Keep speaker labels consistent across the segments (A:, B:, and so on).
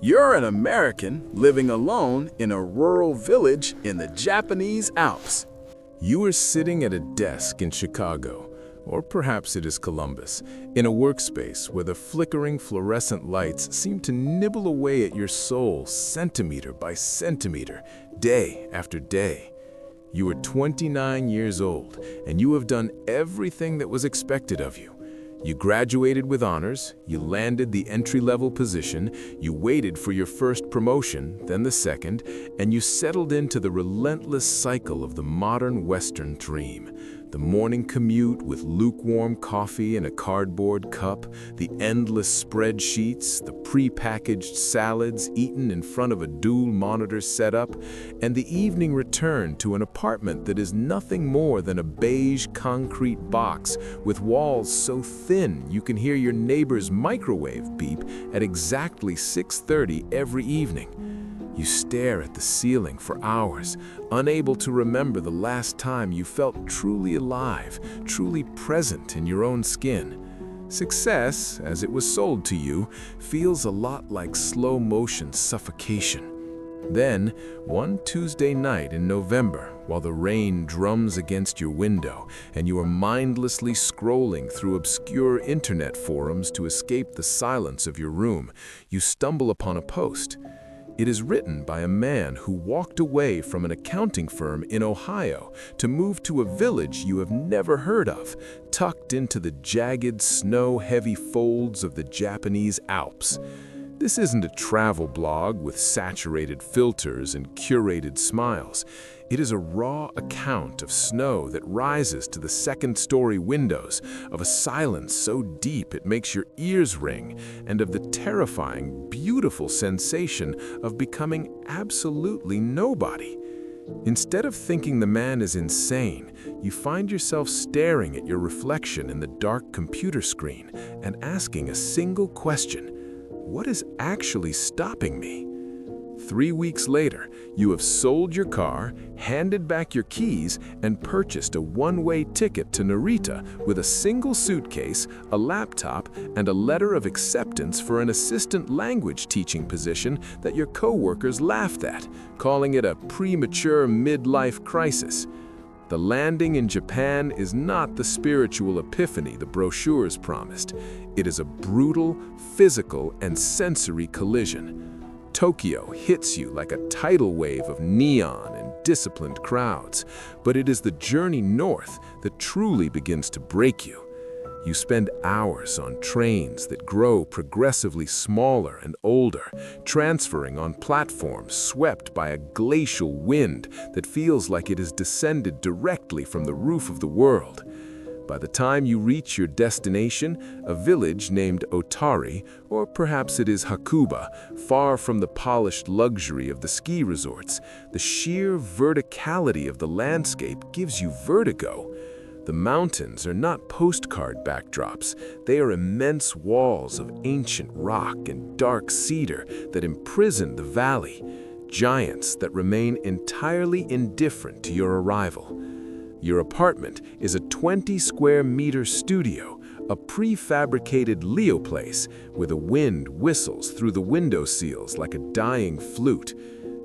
A: You're an American living alone in a rural village in the Japanese Alps.
B: You are sitting at a desk in Chicago, or perhaps it is Columbus, in a workspace where the flickering fluorescent lights seem to nibble away at your soul centimeter by centimeter, day after day. You are 29 years old, and you have done everything that was expected of you. You graduated with honors, you landed the entry-level position, you waited for your first promotion, then the second, and you settled into the relentless cycle of the modern Western dream. The morning commute with lukewarm coffee in a cardboard cup, the endless spreadsheets, the pre-packaged salads eaten in front of a dual monitor setup, and the evening return to an apartment that is nothing more than a beige concrete box with walls so thin you can hear your neighbor's microwave beep at exactly 6:30 every evening. You stare at the ceiling for hours, unable to remember the last time you felt truly alive, truly present in your own skin. Success, as it was sold to you, feels a lot like slow-motion suffocation. Then, one Tuesday night in November, while the rain drums against your window and you are mindlessly scrolling through obscure internet forums to escape the silence of your room, you stumble upon a post. It is written by a man who walked away from an accounting firm in Ohio to move to a village you have never heard of, tucked into the jagged, snow-heavy folds of the Japanese Alps. This isn't a travel blog with saturated filters and curated smiles. It is a raw account of snow that rises to the second-story windows, of a silence so deep it makes your ears ring, and of the terrifying, beautiful sensation of becoming absolutely nobody. Instead of thinking the man is insane, you find yourself staring at your reflection in the dark computer screen and asking a single question: what is actually stopping me? 3 weeks later, you have sold your car, handed back your keys, and purchased a one-way ticket to Narita with a single suitcase, a laptop, and a letter of acceptance for an assistant language teaching position that your coworkers laughed at, calling it a premature midlife crisis. The landing in Japan is not the spiritual epiphany the brochures promised. It is a brutal, physical, and sensory collision. Tokyo hits you like a tidal wave of neon and disciplined crowds, but it is the journey north that truly begins to break you. You spend hours on trains that grow progressively smaller and older, transferring on platforms swept by a glacial wind that feels like it has descended directly from the roof of the world. By the time you reach your destination, a village named Otari, or perhaps it is Hakuba, far from the polished luxury of the ski resorts, the sheer verticality of the landscape gives you vertigo. The mountains are not postcard backdrops. They are immense walls of ancient rock and dark cedar that imprison the valley, giants that remain entirely indifferent to your arrival. Your apartment is a 20-square-meter studio, a prefabricated Leo place where the wind whistles through the window sills like a dying flute.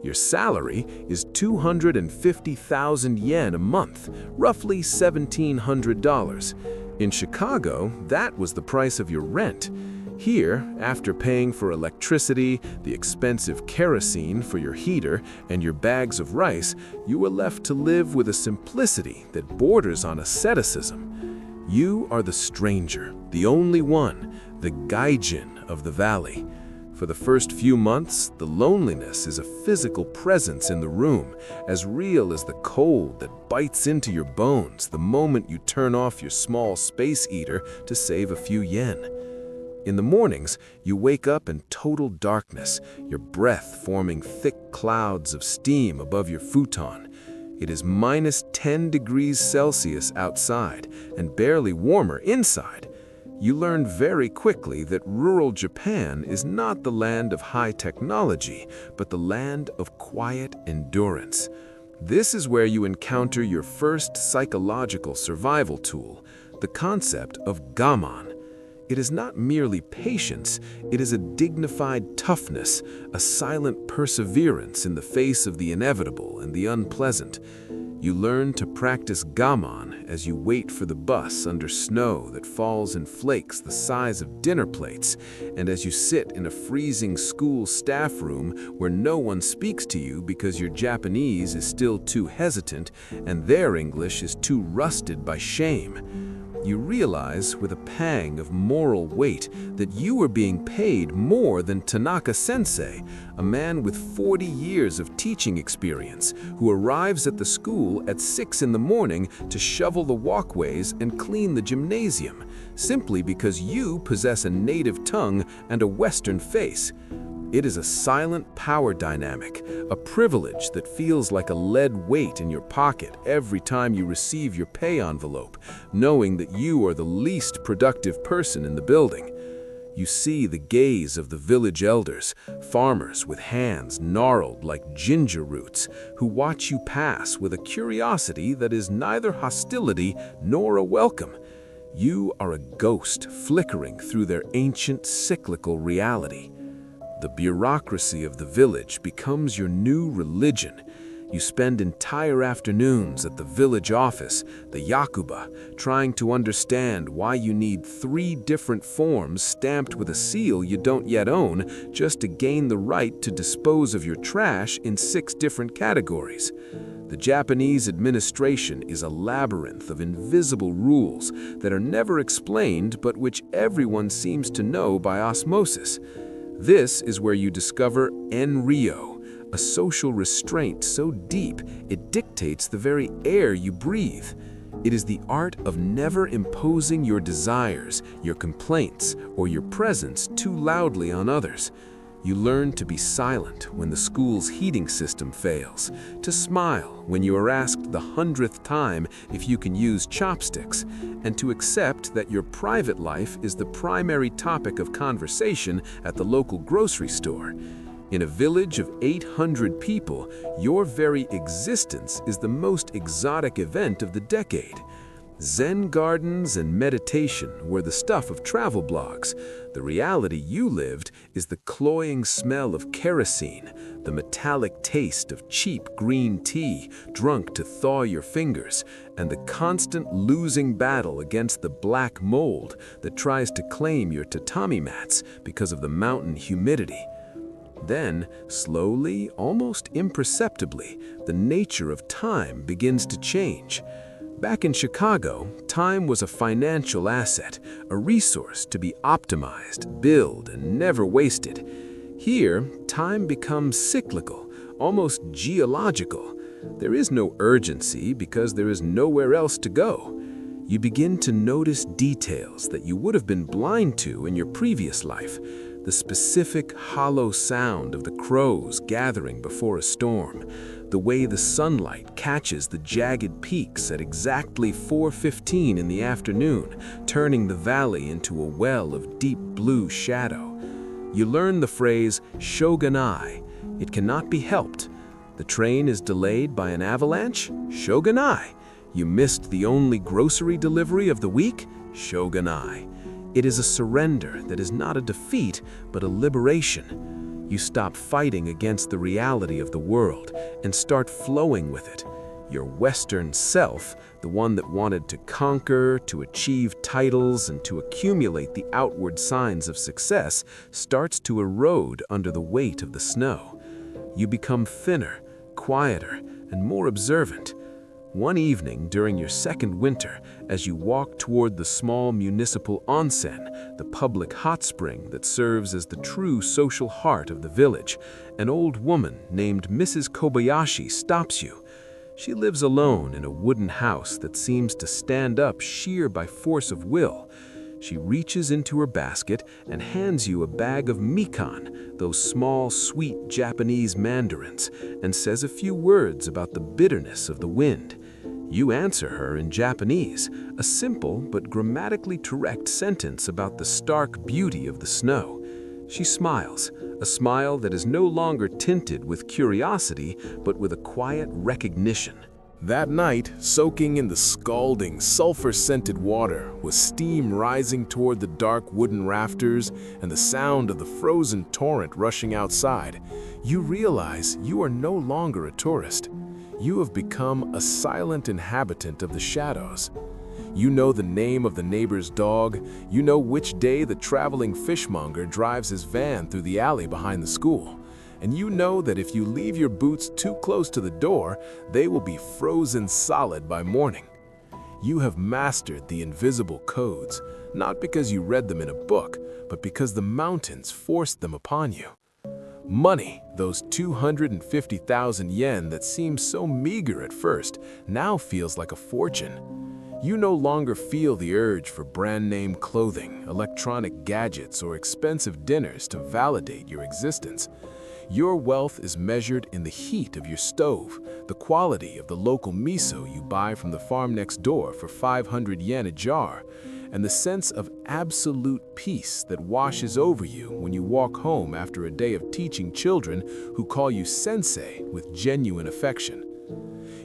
B: Your salary is 250,000 yen a month, roughly $1,700. In Chicago, that was the price of your rent. Here, after paying for electricity, the expensive kerosene for your heater, and your bags of rice, you are left to live with a simplicity that borders on asceticism. You are the stranger, the only one, the gaijin of the valley. For the first few months, the loneliness is a physical presence in the room, as real as the cold that bites into your bones the moment you turn off your small space heater to save a few yen. In the mornings, you wake up in total darkness, your breath forming thick clouds of steam above your futon. It is minus 10 degrees Celsius outside and barely warmer inside. You learn very quickly that rural Japan is not the land of high technology, but the land of quiet endurance. This is where you encounter your first psychological survival tool, the concept of Gaman. It is not merely patience, it is a dignified toughness, a silent perseverance in the face of the inevitable and the unpleasant. You learn to practice Gaman as you wait for the bus under snow that falls in flakes the size of dinner plates, and as you sit in a freezing school staff room where no one speaks to you because your Japanese is still too hesitant and their English is too rusted by shame. You realize with a pang of moral weight that you are being paid more than Tanaka-sensei, a man with 40 years of teaching experience, who arrives at the school at 6 in the morning to shovel the walkways and clean the gymnasium, simply because you possess a native tongue and a Western face. It is a silent power dynamic, a privilege that feels like a lead weight in your pocket every time you receive your pay envelope, knowing that you are the least productive person in the building. You see the gaze of the village elders, farmers with hands gnarled like ginger roots, who watch you pass with a curiosity that is neither hostility nor a welcome. You are a ghost flickering through their ancient cyclical reality. The bureaucracy of the village becomes your new religion. You spend entire afternoons at the village office, the yakuba, trying to understand why you need 3 different forms stamped with a seal you don't yet own just to gain the right to dispose of your trash in 6 different categories. The Japanese administration is a labyrinth of invisible rules that are never explained but which everyone seems to know by osmosis. This is where you discover enryo, a social restraint so deep it dictates the very air you breathe. It is the art of never imposing your desires, your complaints, or your presence too loudly on others. You learn to be silent when the school's heating system fails, to smile when you are asked the 100th time if you can use chopsticks, and to accept that your private life is the primary topic of conversation at the local grocery store. In a village of 800 people, your very existence is the most exotic event of the decade. Zen gardens and meditation were the stuff of travel blogs. The reality you lived is the cloying smell of kerosene, the metallic taste of cheap green tea drunk to thaw your fingers, and the constant losing battle against the black mold that tries to claim your tatami mats because of the mountain humidity. Then, slowly, almost imperceptibly, the nature of time begins to change. Back in Chicago, time was a financial asset, a resource to be optimized, billed, and never wasted. Here, time becomes cyclical, almost geological. There is no urgency because there is nowhere else to go. You begin to notice details that you would have been blind to in your previous life. The specific hollow sound of the crows gathering before a storm, the way the sunlight catches the jagged peaks at exactly 4:15 in the afternoon, turning the valley into a well of deep blue shadow. You learn the phrase Shoganai. It cannot be helped. The train is delayed by an avalanche? Shoganai. You missed the only grocery delivery of the week? Shoganai. It is a surrender that is not a defeat, but a liberation. You stop fighting against the reality of the world and start flowing with it. Your Western self, the one that wanted to conquer, to achieve titles, and to accumulate the outward signs of success, starts to erode under the weight of the snow. You become thinner, quieter, and more observant. One evening during your second winter, as you walk toward the small municipal onsen, the public hot spring that serves as the true social heart of the village, an old woman named Mrs. Kobayashi stops you. She lives alone in a wooden house that seems to stand up sheer by force of will. She reaches into her basket and hands you a bag of mikan, those small, sweet Japanese mandarins, and says a few words about the bitterness of the wind. You answer her in Japanese, a simple but grammatically correct sentence about the stark beauty of the snow. She smiles, a smile that is no longer tinted with curiosity, but with a quiet recognition. That night, soaking in the scalding, sulfur-scented water, with steam rising toward the dark wooden rafters and the sound of the frozen torrent rushing outside, you realize you are no longer a tourist. You have become a silent inhabitant of the shadows. You know the name of the neighbor's dog, you know which day the traveling fishmonger drives his van through the alley behind the school. And you know that if you leave your boots too close to the door, they will be frozen solid by morning. You have mastered the invisible codes, not because you read them in a book, but because the mountains forced them upon you. Money, those 250,000 yen that seemed so meager at first, now feels like a fortune. You no longer feel the urge for brand-name clothing, electronic gadgets, or expensive dinners to validate your existence. Your wealth is measured in the heat of your stove, the quality of the local miso you buy from the farm next door for 500 yen a jar, and the sense of absolute peace that washes over you when you walk home after a day of teaching children who call you sensei with genuine affection.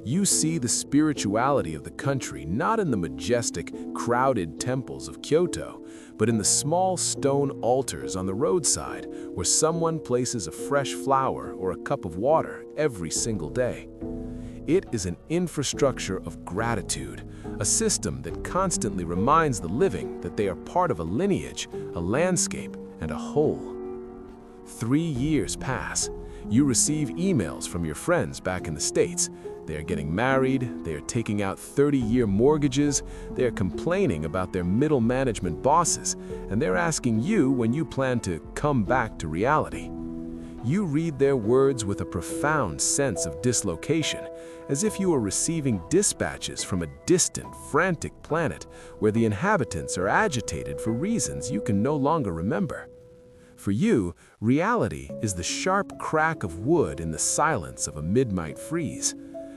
B: You see the spirituality of the country not in the majestic, crowded temples of Kyoto, but in the small stone altars on the roadside where someone places a fresh flower or a cup of water every single day. It is an infrastructure of gratitude, a system that constantly reminds the living that they are part of a lineage, a landscape, and a whole. 3 years pass. You receive emails from your friends back in the States. They are getting married, they are taking out 30-year mortgages, they are complaining about their middle management bosses, and they're asking you when you plan to come back to reality. You read their words with a profound sense of dislocation, as if you are receiving dispatches from a distant, frantic planet where the inhabitants are agitated for reasons you can no longer remember. For you, reality is the sharp crack of wood in the silence of a midnight freeze.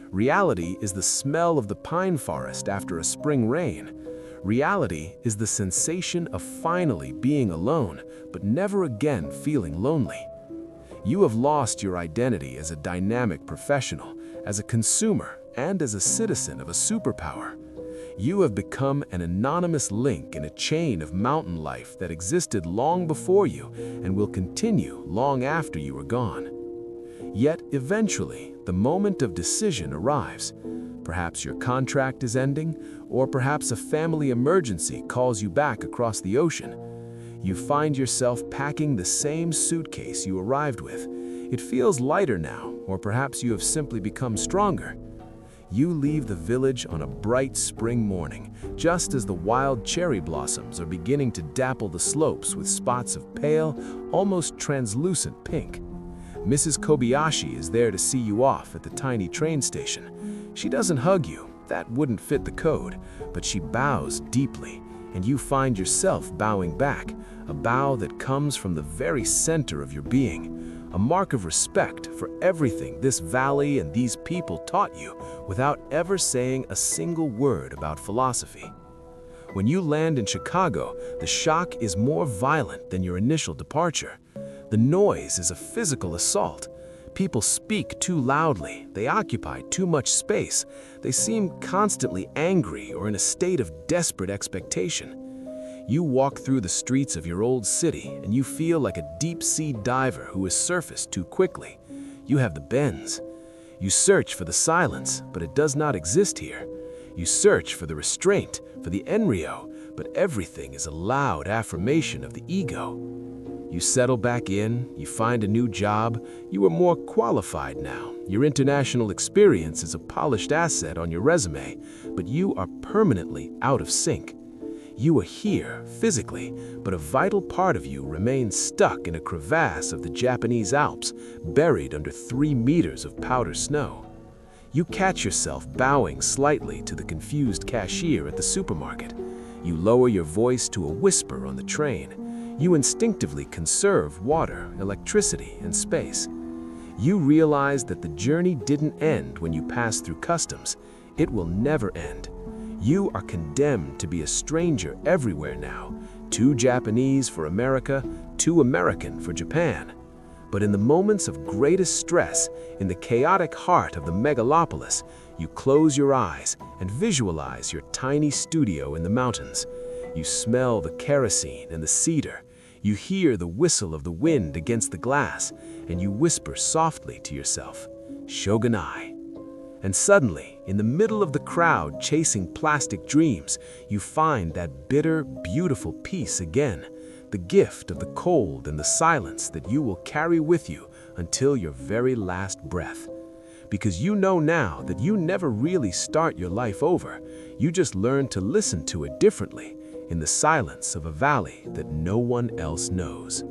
B: Reality is the smell of the pine forest after a spring rain. Reality is the sensation of finally being alone, but never again feeling lonely. You have lost your identity as a dynamic professional, as a consumer, and as a citizen of a superpower. You have become an anonymous link in a chain of mountain life that existed long before you and will continue long after you are gone. Yet, eventually, the moment of decision arrives. Perhaps your contract is ending, or perhaps a family emergency calls you back across the ocean. You find yourself packing the same suitcase you arrived with. It feels lighter now, or perhaps you have simply become stronger. You leave the village on a bright spring morning, just as the wild cherry blossoms are beginning to dapple the slopes with spots of pale, almost translucent pink. Mrs. Kobayashi is there to see you off at the tiny train station. She doesn't hug you, that wouldn't fit the code, but she bows deeply, and you find yourself bowing back, a bow that comes from the very center of your being, a mark of respect for everything this valley and these people taught you without ever saying a single word about philosophy. When you land in Chicago, the shock is more violent than your initial departure. The noise is a physical assault. People speak too loudly, they occupy too much space, they seem constantly angry or in a state of desperate expectation. You walk through the streets of your old city and you feel like a deep-sea diver who has surfaced too quickly. You have the bends. You search for the silence, but it does not exist here. You search for the restraint, for the enryo, but everything is a loud affirmation of the ego. You settle back in, you find a new job, you are more qualified now. Your international experience is a polished asset on your resume, but you are permanently out of sync. You are here, physically, but a vital part of you remains stuck in a crevasse of the Japanese Alps, buried under 3 meters of powder snow. You catch yourself bowing slightly to the confused cashier at the supermarket. You lower your voice to a whisper on the train. You instinctively conserve water, electricity, and space. You realize that the journey didn't end when you pass through customs. It will never end. You are condemned to be a stranger everywhere now, too Japanese for America, too American for Japan.
C: But in the moments of greatest stress, in the chaotic heart of the megalopolis, you close your eyes and visualize your tiny studio in the mountains. You smell the kerosene and the cedar. You hear the whistle of the wind against the glass, and you whisper softly to yourself, Shoganai. And suddenly, in the middle of the crowd chasing plastic dreams, you find that bitter, beautiful peace again, the gift of the cold and the silence that you will carry with you until your very last breath. Because you know now that you never really start your life over, you just learn to listen to it differently, in the silence of a valley that no one else knows.